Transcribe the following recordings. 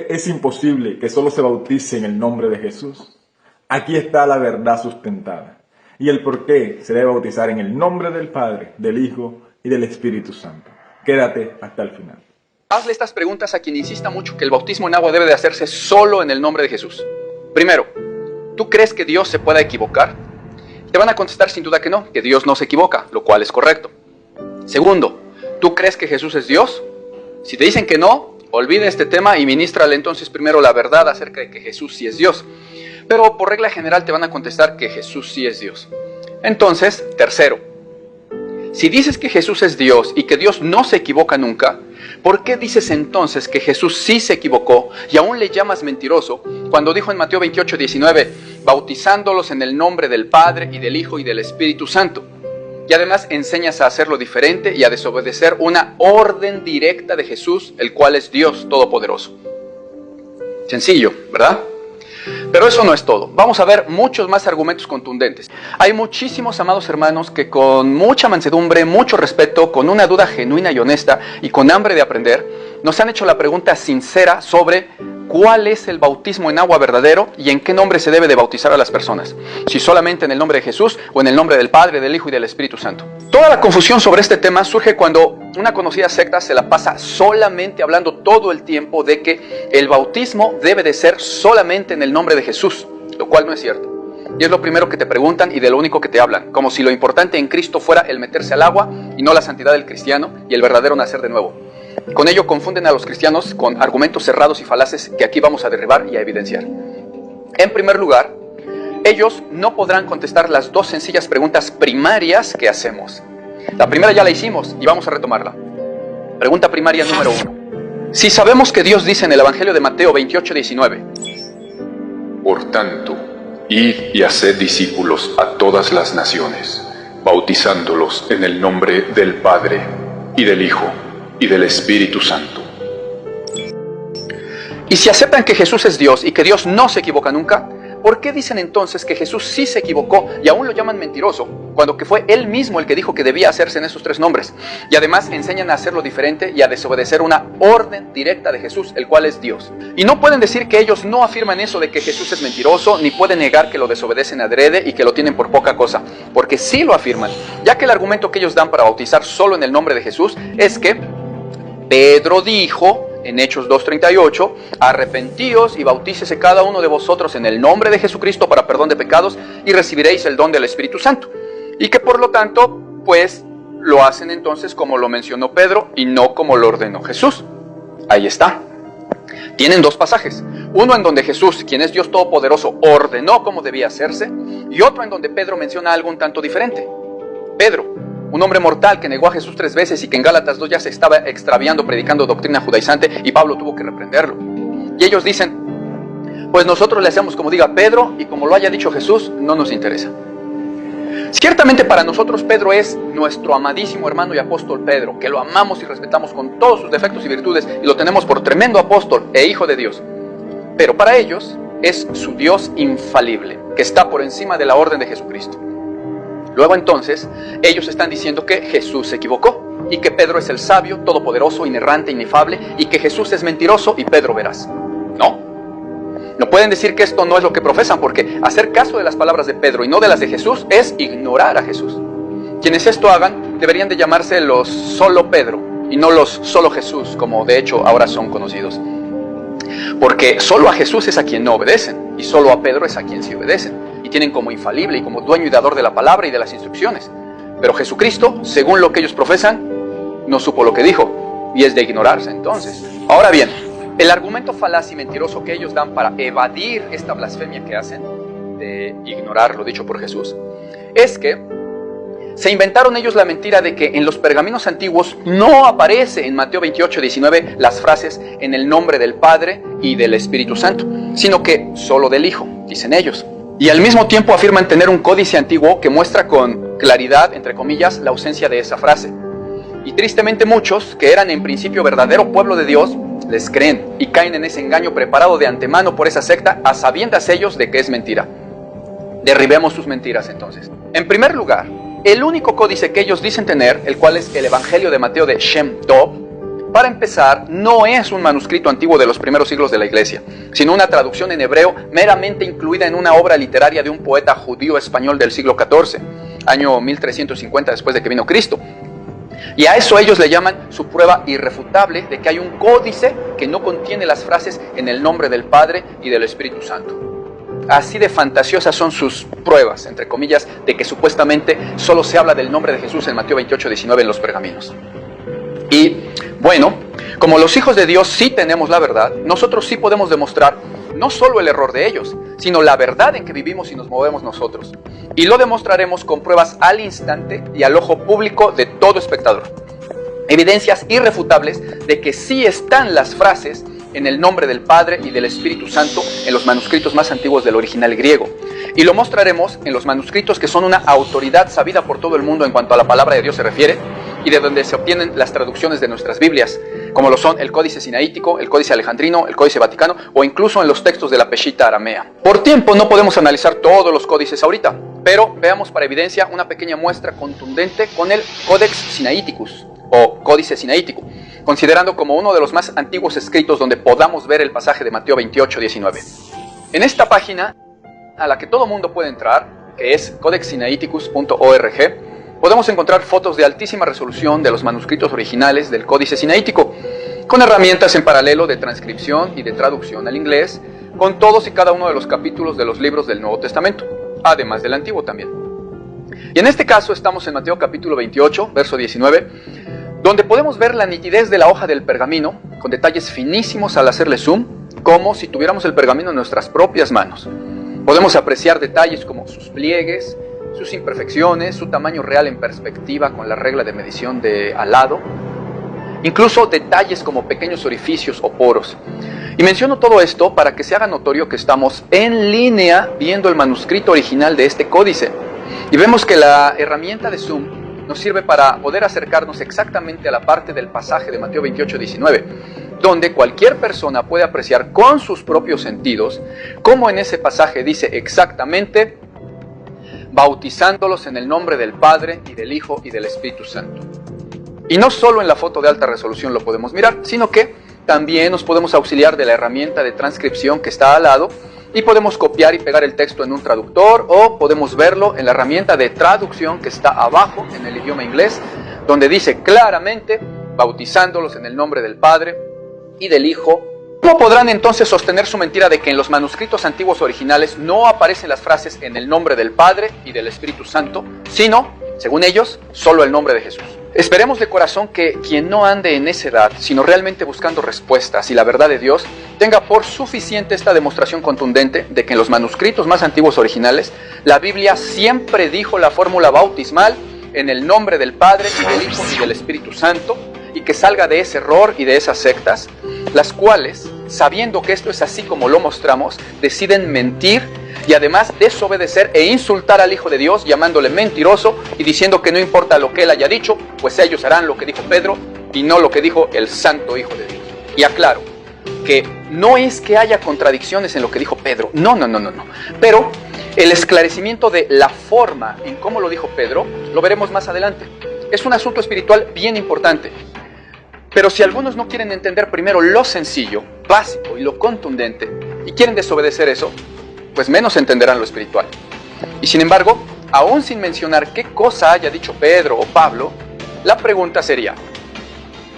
Es imposible que solo se bautice en el nombre de Jesús. Aquí está la verdad sustentada y el por qué se debe bautizar en el nombre del Padre, del Hijo y del Espíritu Santo. Quédate hasta el final. Hazle estas preguntas a quien insista mucho que el bautismo en agua debe de hacerse solo en el nombre de Jesús. Primero, ¿tú crees que Dios se pueda equivocar? Te van a contestar sin duda que no, que Dios no se equivoca, lo cual es correcto. Segundo, ¿tú crees que Jesús es Dios? Si te dicen que no, olvida este tema y ministrale entonces primero la verdad acerca de que Jesús sí es Dios. Pero por regla general te van a contestar que Jesús sí es Dios. Entonces, tercero, si dices que Jesús es Dios y que Dios no se equivoca nunca, ¿por qué dices entonces que Jesús sí se equivocó y aún le llamas mentiroso cuando dijo en Mateo 28:19, bautizándolos en el nombre del Padre y del Hijo y del Espíritu Santo? Y además enseñas a hacerlo diferente y a desobedecer una orden directa de Jesús, el cual es Dios Todopoderoso. Sencillo, ¿verdad? Pero eso no es todo. Vamos a ver muchos más argumentos contundentes. Hay muchísimos amados hermanos que con mucha mansedumbre, mucho respeto, con una duda genuina y honesta y con hambre de aprender, nos han hecho la pregunta sincera sobre cuál es el bautismo en agua verdadero y en qué nombre se debe de bautizar a las personas. Si solamente en el nombre de Jesús o en el nombre del Padre, del Hijo y del Espíritu Santo. Toda la confusión sobre este tema surge cuando una conocida secta se la pasa solamente hablando todo el tiempo de que el bautismo debe de ser solamente en el nombre de Jesús, lo cual no es cierto. Y es lo primero que te preguntan y de lo único que te hablan, como si lo importante en Cristo fuera el meterse al agua y no la santidad del cristiano y el verdadero nacer de nuevo. Con ello confunden a los cristianos con argumentos cerrados y falaces que aquí vamos a derribar y a evidenciar. En primer lugar, ellos no podrán contestar las dos sencillas preguntas primarias que hacemos. La primera ya la hicimos y vamos a retomarla. Pregunta primaria número 1. Si sabemos que Dios dice en el Evangelio de Mateo 28:19, por tanto, id y haced discípulos a todas las naciones, bautizándolos en el nombre del Padre, y del Hijo, y del Espíritu Santo. Y si aceptan que Jesús es Dios y que Dios no se equivoca nunca, ¿por qué dicen entonces que Jesús sí se equivocó y aún lo llaman mentiroso, cuando que fue Él mismo el que dijo que debía hacerse en esos tres nombres? Y además enseñan a hacerlo diferente y a desobedecer una orden directa de Jesús, el cual es Dios. Y no pueden decir que ellos no afirman eso de que Jesús es mentiroso, ni pueden negar que lo desobedecen adrede y que lo tienen por poca cosa, porque sí lo afirman, ya que el argumento que ellos dan para bautizar solo en el nombre de Jesús es que Pedro dijo en Hechos 2:38, arrepentíos y bautícese cada uno de vosotros en el nombre de Jesucristo para perdón de pecados y recibiréis el don del Espíritu Santo. Y que por lo tanto, pues, lo hacen entonces como lo mencionó Pedro y no como lo ordenó Jesús. Ahí está. Tienen dos pasajes. Uno en donde Jesús, quien es Dios Todopoderoso, ordenó cómo debía hacerse, y otro en donde Pedro menciona algo un tanto diferente. Pedro, un hombre mortal que negó a Jesús 3 veces y que en Gálatas 2 ya se estaba extraviando predicando doctrina judaizante y Pablo tuvo que reprenderlo. Y ellos dicen, pues nosotros le hacemos como diga Pedro y como lo haya dicho Jesús, no nos interesa. Ciertamente para nosotros Pedro es nuestro amadísimo hermano y apóstol Pedro, que lo amamos y respetamos con todos sus defectos y virtudes y lo tenemos por tremendo apóstol e hijo de Dios. Pero para ellos es su Dios infalible, que está por encima de la orden de Jesucristo. Luego entonces, ellos están diciendo que Jesús se equivocó y que Pedro es el sabio, todopoderoso, inerrante, inefable y que Jesús es mentiroso y Pedro veraz. No pueden decir que esto no es lo que profesan, porque hacer caso de las palabras de Pedro y no de las de Jesús es ignorar a Jesús. Quienes esto hagan deberían de llamarse los solo Pedro y no los solo Jesús, como de hecho ahora son conocidos. Porque solo a Jesús es a quien no obedecen y solo a Pedro es a quien sí obedecen. Y tienen como infalible y como dueño y dador de la palabra y de las instrucciones. Pero Jesucristo, según lo que ellos profesan, no supo lo que dijo, y es de ignorarse entonces. Ahora bien, el argumento falaz y mentiroso que ellos dan para evadir esta blasfemia que hacen, de ignorar lo dicho por Jesús, es que se inventaron ellos la mentira de que en los pergaminos antiguos no aparece en Mateo 28:19 las frases en el nombre del Padre y del Espíritu Santo, sino que solo del Hijo, dicen ellos. Y al mismo tiempo afirman tener un códice antiguo que muestra con claridad, entre comillas, la ausencia de esa frase. Y tristemente muchos, que eran en principio verdadero pueblo de Dios, les creen y caen en ese engaño preparado de antemano por esa secta, a sabiendas ellos de que es mentira. Derribemos sus mentiras entonces. En primer lugar, el único códice que ellos dicen tener, el cual es el Evangelio de Mateo de Shem Tov, Para empezar, no es un manuscrito antiguo de los primeros siglos de la Iglesia, sino una traducción en hebreo meramente incluida en una obra literaria de un poeta judío español del siglo XIV, año 1350 después de que vino Cristo. Y a eso ellos le llaman su prueba irrefutable de que hay un códice que no contiene las frases en el nombre del Padre y del Espíritu Santo. Así de fantasiosas son sus pruebas, entre comillas, de que supuestamente solo se habla del nombre de Jesús en Mateo 28, 19 en los pergaminos. Y bueno, como los hijos de Dios sí tenemos la verdad, nosotros sí podemos demostrar no solo el error de ellos, sino la verdad en que vivimos y nos movemos nosotros. Y lo demostraremos con pruebas al instante y al ojo público de todo espectador. Evidencias irrefutables de que sí están las frases en el nombre del Padre y del Espíritu Santo en los manuscritos más antiguos del original griego. Y lo mostraremos en los manuscritos que son una autoridad sabida por todo el mundo en cuanto a la palabra de Dios se refiere, y de donde se obtienen las traducciones de nuestras Biblias, como lo son el Códice Sinaítico, el Códice Alejandrino, el Códice Vaticano, o incluso en los textos de la Peshita aramea. Por tiempo no podemos analizar todos los códices ahorita, pero veamos para evidencia una pequeña muestra contundente con el Codex Sinaiticus, o Códice Sinaítico, considerando como uno de los más antiguos escritos donde podamos ver el pasaje de Mateo 28, 19. En esta página, a la que todo mundo puede entrar, que es codexsinaiticus.org, podemos encontrar fotos de altísima resolución de los manuscritos originales del Códice Sinaítico, con herramientas en paralelo de transcripción y de traducción al inglés, con todos y cada uno de los capítulos de los libros del Nuevo Testamento, además del Antiguo también. Y en este caso estamos en Mateo capítulo 28, verso 19, donde podemos ver la nitidez de la hoja del pergamino, con detalles finísimos al hacerle zoom, como si tuviéramos el pergamino en nuestras propias manos. Podemos apreciar detalles como sus pliegues, sus imperfecciones, su tamaño real en perspectiva con la regla de medición de al lado, incluso detalles como pequeños orificios o poros. Y menciono todo esto para que se haga notorio que estamos en línea viendo el manuscrito original de este códice. Y vemos que la herramienta de zoom nos sirve para poder acercarnos exactamente a la parte del pasaje de Mateo 28, 19, donde cualquier persona puede apreciar con sus propios sentidos cómo en ese pasaje dice exactamente: bautizándolos en el nombre del Padre y del Hijo y del Espíritu Santo. Y no solo en la foto de alta resolución lo podemos mirar, sino que también nos podemos auxiliar de la herramienta de transcripción que está al lado y podemos copiar y pegar el texto en un traductor, o podemos verlo en la herramienta de traducción que está abajo en el idioma inglés, donde dice claramente: bautizándolos en el nombre del Padre y del Hijo. ¿Cómo podrán entonces sostener su mentira de que en los manuscritos antiguos originales no aparecen las frases en el nombre del Padre y del Espíritu Santo, sino, según ellos, solo el nombre de Jesús? Esperemos de corazón que quien no ande en necedad, sino realmente buscando respuestas y la verdad de Dios, tenga por suficiente esta demostración contundente de que en los manuscritos más antiguos originales, la Biblia siempre dijo la fórmula bautismal en el nombre del Padre y del Hijo y del Espíritu Santo, y que salga de ese error y de esas sectas, las cuales, sabiendo que esto es así como lo mostramos, deciden mentir y además desobedecer e insultar al Hijo de Dios, llamándole mentiroso y diciendo que no importa lo que él haya dicho, pues ellos harán lo que dijo Pedro y no lo que dijo el Santo Hijo de Dios. Y aclaro que no es que haya contradicciones en lo que dijo Pedro, no, pero el esclarecimiento de la forma en cómo lo dijo Pedro lo veremos más adelante. Es un asunto espiritual bien importante. Pero si algunos no quieren entender primero lo sencillo, básico y lo contundente, y quieren desobedecer eso, pues menos entenderán lo espiritual. Y sin embargo, aún sin mencionar qué cosa haya dicho Pedro o Pablo, la pregunta sería: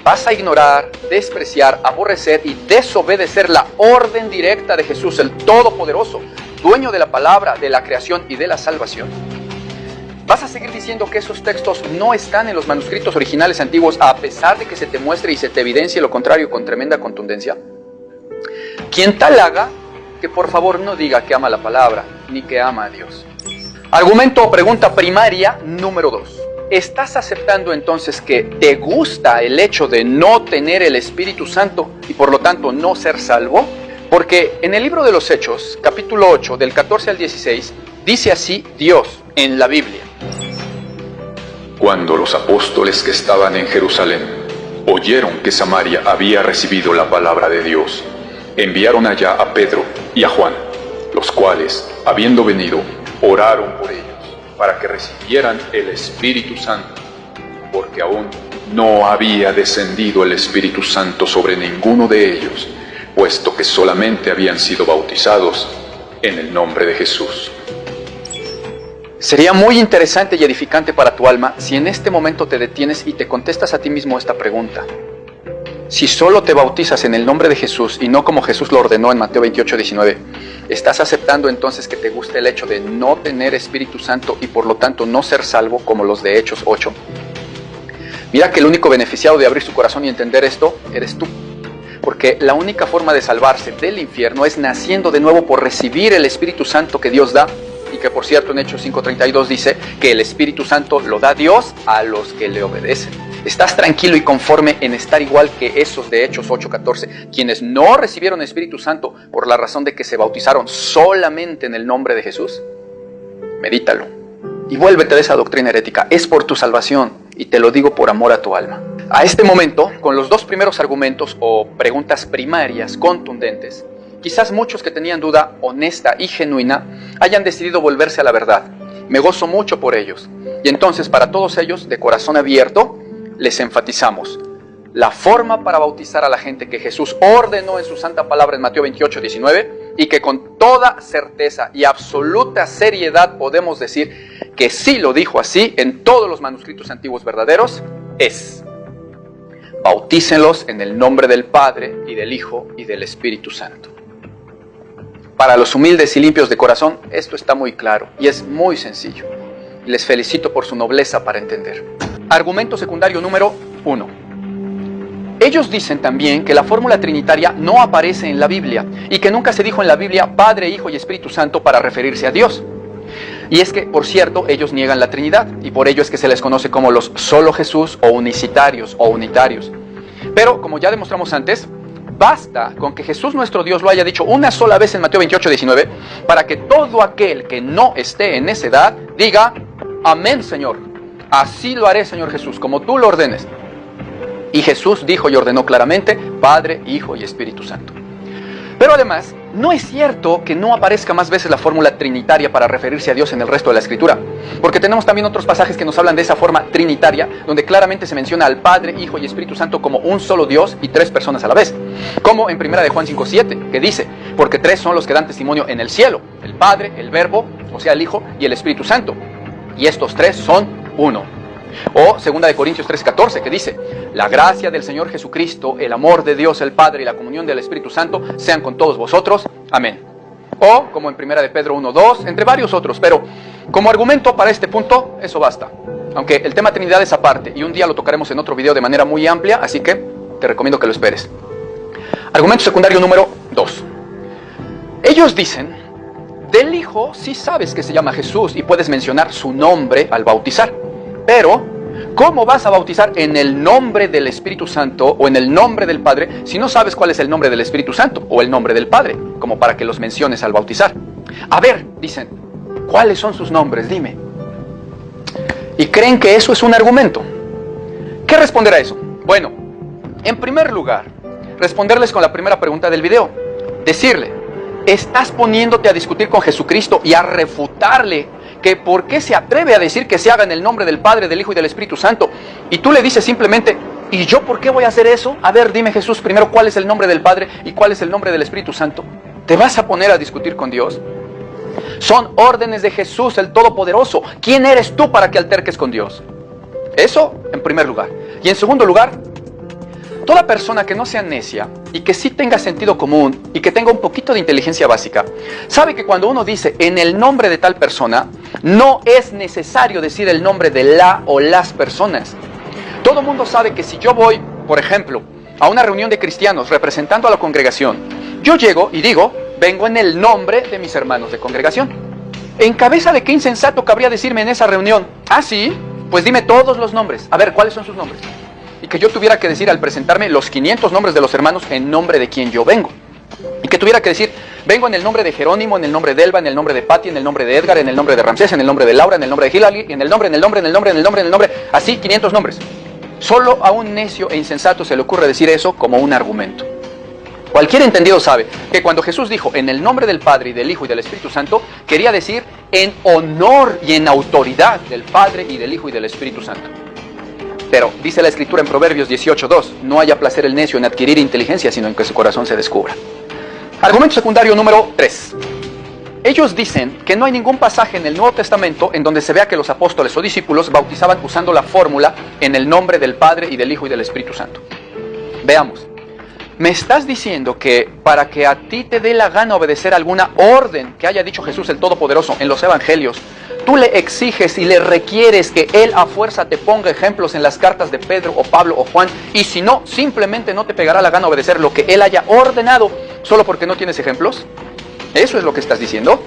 ¿vas a ignorar, despreciar, aborrecer y desobedecer la orden directa de Jesús, el Todopoderoso, dueño de la palabra, de la creación y de la salvación? ¿Vas a seguir diciendo que esos textos no están en los manuscritos originales antiguos a pesar de que se te muestre y se te evidencie lo contrario con tremenda contundencia? Quien tal haga, que por favor no diga que ama la palabra, ni que ama a Dios. Argumento o pregunta primaria número 2. ¿Estás aceptando entonces que te gusta el hecho de no tener el Espíritu Santo y por lo tanto no ser salvo? Porque en el libro de los Hechos, capítulo 8, del 14 al 16, dice así Dios en la Biblia: Cuando los apóstoles que estaban en Jerusalén oyeron que Samaria había recibido la palabra de Dios, enviaron allá a Pedro y a Juan, los cuales, habiendo venido, oraron por ellos, para que recibieran el Espíritu Santo, porque aún no había descendido el Espíritu Santo sobre ninguno de ellos, puesto que solamente habían sido bautizados en el nombre de Jesús. Sería muy interesante y edificante para tu alma si en este momento te detienes y te contestas a ti mismo esta pregunta. Si solo te bautizas en el nombre de Jesús y no como Jesús lo ordenó en Mateo 28:19, ¿estás aceptando entonces que te guste el hecho de no tener Espíritu Santo y por lo tanto no ser salvo como los de Hechos 8? Mira que el único beneficiado de abrir su corazón y entender esto eres tú. Porque la única forma de salvarse del infierno es naciendo de nuevo por recibir el Espíritu Santo que Dios da. Y que por cierto en Hechos 5:32 dice que el Espíritu Santo lo da Dios a los que le obedecen. ¿Estás tranquilo y conforme en estar igual que esos de Hechos 8:14, quienes no recibieron Espíritu Santo por la razón de que se bautizaron solamente en el nombre de Jesús? Medítalo y vuélvete de esa doctrina herética. Es por tu salvación y te lo digo por amor a tu alma. A este momento, con los dos primeros argumentos o preguntas primarias contundentes, quizás muchos que tenían duda honesta y genuina hayan decidido volverse a la verdad. Me gozo mucho por ellos. Y entonces para todos ellos, de corazón abierto, les enfatizamos la forma para bautizar a la gente que Jesús ordenó en su santa palabra en Mateo 28:19 y que con toda certeza y absoluta seriedad podemos decir que sí lo dijo así en todos los manuscritos antiguos verdaderos, es: bautícenlos en el nombre del Padre y del Hijo y del Espíritu Santo. Para los humildes y limpios de corazón, esto está muy claro y es muy sencillo. Y les felicito por su nobleza para entender. Argumento secundario número 1. Ellos dicen también que la fórmula trinitaria no aparece en la Biblia y que nunca se dijo en la Biblia Padre, Hijo y Espíritu Santo para referirse a Dios. Y es que, por cierto, ellos niegan la Trinidad y por ello es que se les conoce como los solo Jesús o unicitarios o unitarios. Pero, como ya demostramos antes, basta con que Jesús nuestro Dios lo haya dicho una sola vez en Mateo 28:19 para que todo aquel que no esté en esa edad diga: amén, Señor, así lo haré, Señor Jesús, como tú lo ordenes. Y Jesús dijo y ordenó claramente: Padre, Hijo y Espíritu Santo. Pero además, no es cierto que no aparezca más veces la fórmula trinitaria para referirse a Dios en el resto de la Escritura, porque tenemos también otros pasajes que nos hablan de esa forma trinitaria, donde claramente se menciona al Padre, Hijo y Espíritu Santo como un solo Dios y tres personas a la vez, como en 1 de Juan 5:7, que dice: porque tres son los que dan testimonio en el cielo, el Padre, el Verbo, o sea el Hijo, y el Espíritu Santo, y estos tres son uno. O 2 de Corintios 3:14, que dice: la gracia del Señor Jesucristo, el amor de Dios el Padre y la comunión del Espíritu Santo sean con todos vosotros. Amén. O como en 1 de Pedro 1:2, entre varios otros. Pero como argumento para este punto, eso basta. Aunque el tema Trinidad es aparte y un día lo tocaremos en otro video de manera muy amplia, así que te recomiendo que lo esperes. Argumento secundario número 2. Ellos dicen: del Hijo sí sabes que se llama Jesús y puedes mencionar su nombre al bautizar. Pero, ¿cómo vas a bautizar en el nombre del Espíritu Santo o en el nombre del Padre si no sabes cuál es el nombre del Espíritu Santo o el nombre del Padre, como para que los menciones al bautizar? A ver, dicen, ¿cuáles son sus nombres? Dime. Y creen que eso es un argumento. ¿Qué responder a eso? Bueno, en primer lugar, responderles con la primera pregunta del video. Decirle: ¿estás poniéndote a discutir con Jesucristo y a refutarle que por qué se atreve a decir que se haga en el nombre del Padre, del Hijo y del Espíritu Santo? Y tú le dices simplemente: ¿y yo por qué voy a hacer eso? A ver, dime, Jesús, primero, ¿cuál es el nombre del Padre y cuál es el nombre del Espíritu Santo? ¿Te vas a poner a discutir con Dios? Son órdenes de Jesús, el Todopoderoso. ¿Quién eres tú para que alterques con Dios? Eso en primer lugar. Y en segundo lugar, toda persona que no sea necia y que sí tenga sentido común y que tenga un poquito de inteligencia básica, sabe que cuando uno dice en el nombre de tal persona, no es necesario decir el nombre de la o las personas. Todo mundo sabe que si yo voy, por ejemplo, a una reunión de cristianos representando a la congregación, yo llego y digo: vengo en el nombre de mis hermanos de congregación. ¿En cabeza de qué insensato cabría decirme en esa reunión: ah, sí, pues dime todos los nombres? A ver, ¿cuáles son sus nombres? Y que yo tuviera que decir al presentarme los 500 nombres de los hermanos en nombre de quien yo vengo. Y que tuviera que decir: vengo en el nombre de Jerónimo, en el nombre de Elba, en el nombre de Patti, en el nombre de Edgar, en el nombre de Ramsés, en el nombre de Laura, en el nombre de Hilary, en el nombre, así 500 nombres. Solo a un necio e insensato se le ocurre decir eso como un argumento. Cualquier entendido sabe que cuando Jesús dijo en el nombre del Padre y del Hijo y del Espíritu Santo, quería decir en honor y en autoridad del Padre y del Hijo y del Espíritu Santo. Pero dice la Escritura en Proverbios 18:2, no haya placer el necio en adquirir inteligencia, sino en que su corazón se descubra. Argumento secundario número 3. Ellos dicen que no hay ningún pasaje en el Nuevo Testamento en donde se vea que los apóstoles o discípulos bautizaban usando la fórmula en el nombre del Padre y del Hijo y del Espíritu Santo. Veamos. ¿Me estás diciendo que para que a ti te dé la gana obedecer alguna orden que haya dicho Jesús el Todopoderoso en los Evangelios, tú le exiges y le requieres que Él a fuerza te ponga ejemplos en las cartas de Pedro o Pablo o Juan, y si no, simplemente no te pegará la gana obedecer lo que Él haya ordenado solo porque no tienes ejemplos? ¿Eso es lo que estás diciendo?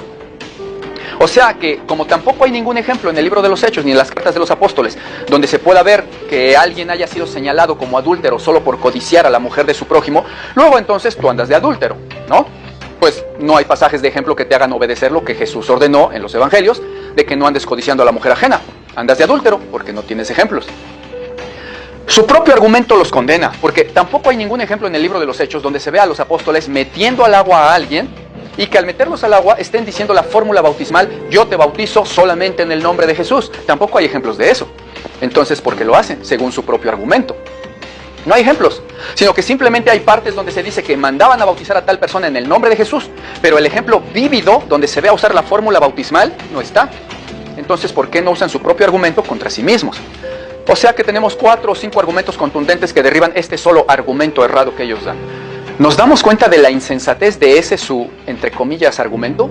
O sea que, como tampoco hay ningún ejemplo en el libro de los Hechos ni en las cartas de los apóstoles donde se pueda ver que alguien haya sido señalado como adúltero solo por codiciar a la mujer de su prójimo, luego entonces tú andas de adúltero, ¿no? Pues no hay pasajes de ejemplo que te hagan obedecer lo que Jesús ordenó en los Evangelios, de que no andes codiciando a la mujer ajena. Andas de adúltero porque no tienes ejemplos. Su propio argumento los condena, porque tampoco hay ningún ejemplo en el libro de los Hechos donde se vea a los apóstoles metiendo al agua a alguien y que al meterlos al agua estén diciendo la fórmula bautismal, yo te bautizo solamente en el nombre de Jesús. Tampoco hay ejemplos de eso. Entonces, ¿por qué lo hacen? Según su propio argumento. No hay ejemplos, sino que simplemente hay partes donde se dice que mandaban a bautizar a tal persona en el nombre de Jesús, pero el ejemplo vívido donde se ve a usar la fórmula bautismal no está. Entonces, ¿por qué no usan su propio argumento contra sí mismos? O sea que tenemos 4 o 5 argumentos contundentes que derriban este solo argumento errado que ellos dan. ¿Nos damos cuenta de la insensatez de ese su, entre comillas, argumento?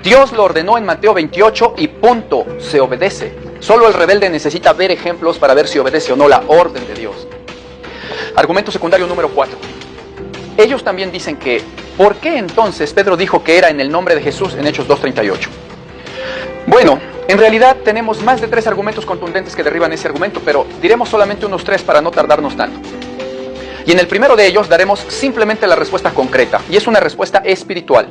Dios lo ordenó en Mateo 28 y punto, se obedece. Solo el rebelde necesita ver ejemplos para ver si obedece o no la orden de Dios. Argumento secundario número 4. Ellos también dicen que, ¿por qué entonces Pedro dijo que era en el nombre de Jesús en Hechos 2:38? Bueno, en realidad tenemos más de 3 argumentos contundentes que derriban ese argumento, pero diremos solamente unos 3 para no tardarnos tanto. Y en el primero de ellos daremos simplemente la respuesta concreta, y es una respuesta espiritual,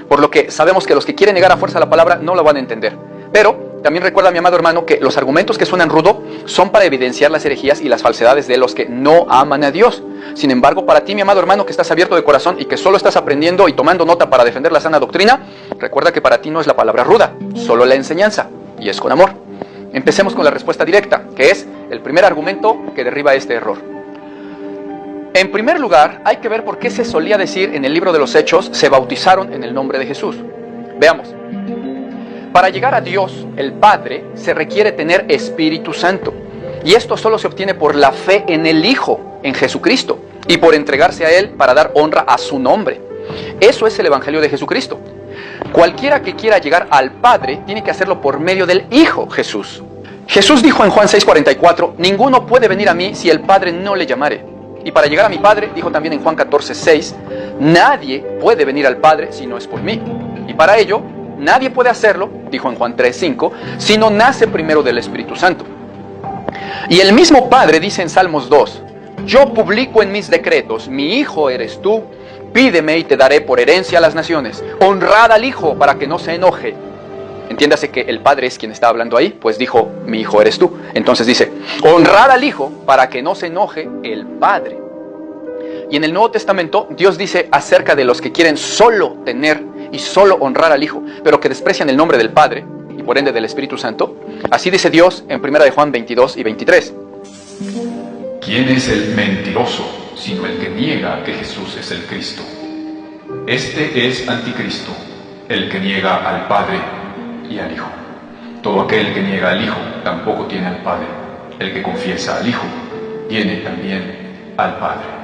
por lo que sabemos que los que quieren negar a fuerza la palabra no la van a entender. Pero también recuerda, mi amado hermano, que los argumentos que suenan rudo son para evidenciar las herejías y las falsedades de los que no aman a Dios. Sin embargo, para ti, mi amado hermano, que estás abierto de corazón y que solo estás aprendiendo y tomando nota para defender la sana doctrina, recuerda que para ti no es la palabra ruda, solo la enseñanza, y es con amor. Empecemos con la respuesta directa, que es el primer argumento que derriba este error. En primer lugar, hay que ver por qué se solía decir en el libro de los Hechos, se bautizaron en el nombre de Jesús. Veamos. Para llegar a Dios, el Padre, se requiere tener Espíritu Santo. Y esto solo se obtiene por la fe en el Hijo, en Jesucristo, y por entregarse a Él para dar honra a su nombre. Eso es el Evangelio de Jesucristo. Cualquiera que quiera llegar al Padre, tiene que hacerlo por medio del Hijo Jesús. Jesús dijo en Juan 6:44, ninguno puede venir a mí si el Padre no le llamare. Y para llegar a mi Padre, dijo también en Juan 14:6, nadie puede venir al Padre si no es por mí. Y para ello, nadie puede hacerlo, dijo en Juan 3:5, si no nace primero del Espíritu Santo. Y el mismo Padre dice en Salmos 2, yo publico en mis decretos, mi Hijo eres tú, pídeme y te daré por herencia a las naciones. Honrad al Hijo para que no se enoje. Entiéndase que el Padre es quien está hablando ahí, pues dijo, mi Hijo eres tú. Entonces dice, honrad al Hijo para que no se enoje el Padre. Y en el Nuevo Testamento, Dios dice acerca de los que quieren solo tener y solo honrar al Hijo, pero que desprecian el nombre del Padre, y por ende del Espíritu Santo. Así dice Dios en 1 de Juan 22 y 23. ¿Quién es el mentiroso, sino el que niega que Jesús es el Cristo? Este es anticristo, el que niega al Padre y al Hijo. Todo aquel que niega al Hijo tampoco tiene al Padre. El que confiesa al Hijo tiene también al Padre.